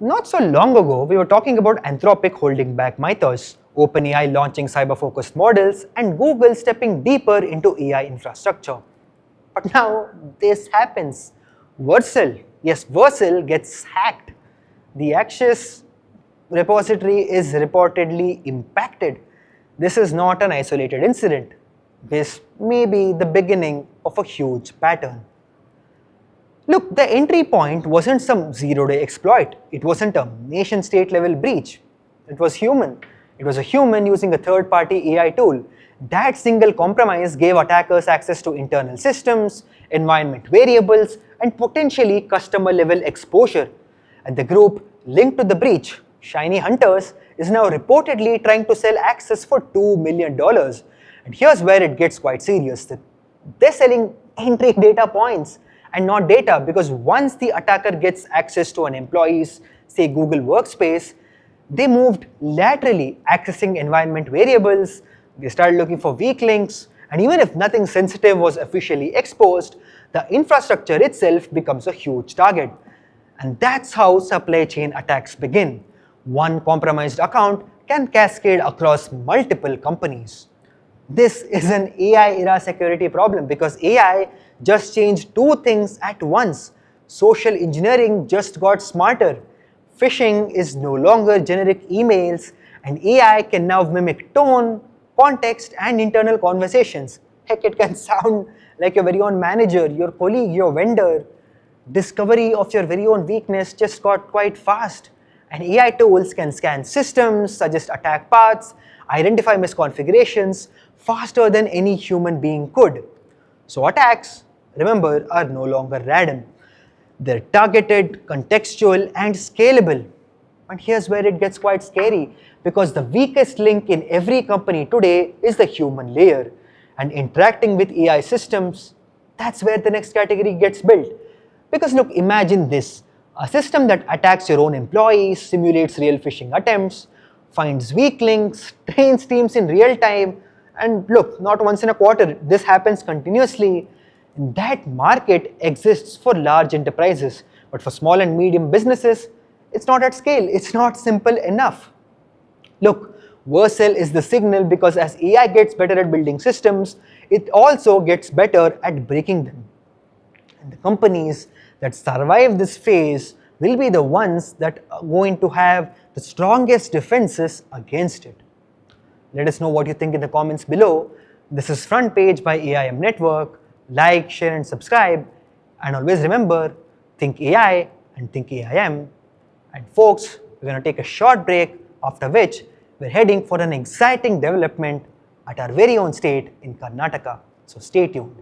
not so long ago, we were talking about Anthropic holding back Mythos, OpenAI launching cyber-focused models, and Google stepping deeper into AI infrastructure. But now this happens. Vercel, yes, Vercel gets hacked. The Axios repository is reportedly impacted. This is not an isolated incident. This may be the beginning of a huge pattern. Look, the entry point wasn't some zero-day exploit. It wasn't a nation-state level breach. It was human. It was a human using a third-party AI tool. That single compromise gave attackers access to internal systems, environment variables, and potentially customer-level exposure. And the group linked to the breach, Shiny Hunters, is now reportedly trying to sell access for $2 million. And here's where it gets quite serious. They're selling entry data points and not data, because once the attacker gets access to an employee's, say, Google workspace, they moved laterally, accessing environment variables. They started looking for weak links, and even if nothing sensitive was officially exposed, the infrastructure itself becomes a huge target. And that's how supply chain attacks begin. One compromised account can cascade across multiple companies. This is an AI-era security problem because AI just changed two things at once. Social engineering just got smarter. Phishing is no longer generic emails, and AI can now mimic tone, context, and internal conversations. Heck, it can sound like your very own manager, your colleague, your vendor. Discovery of your very own weakness just got quite fast. And AI tools can scan systems, suggest attack paths, identify misconfigurations faster than any human being could. So attacks, remember, are no longer random. They're targeted, contextual, and scalable. And here's where it gets quite scary, because the weakest link in every company today is the human layer. And interacting with AI systems, that's where the next category gets built. Because look, imagine this. A system that attacks your own employees, simulates real phishing attempts, finds weak links, trains teams in real time, and look, not once in a quarter, this happens continuously. That market exists for large enterprises, but for small and medium businesses, it's not at scale, it's not simple enough. Look, Vercel is the signal because as AI gets better at building systems, it also gets better at breaking them. And the companies that survive this phase will be the ones that are going to have the strongest defenses against it. Let us know what you think in the comments below. This is Front Page by AIM Network. Like, share, and subscribe. And always remember, think AI and think AIM. And folks, we're going to take a short break, after which we're heading for an exciting development at our very own state in Karnataka. So stay tuned.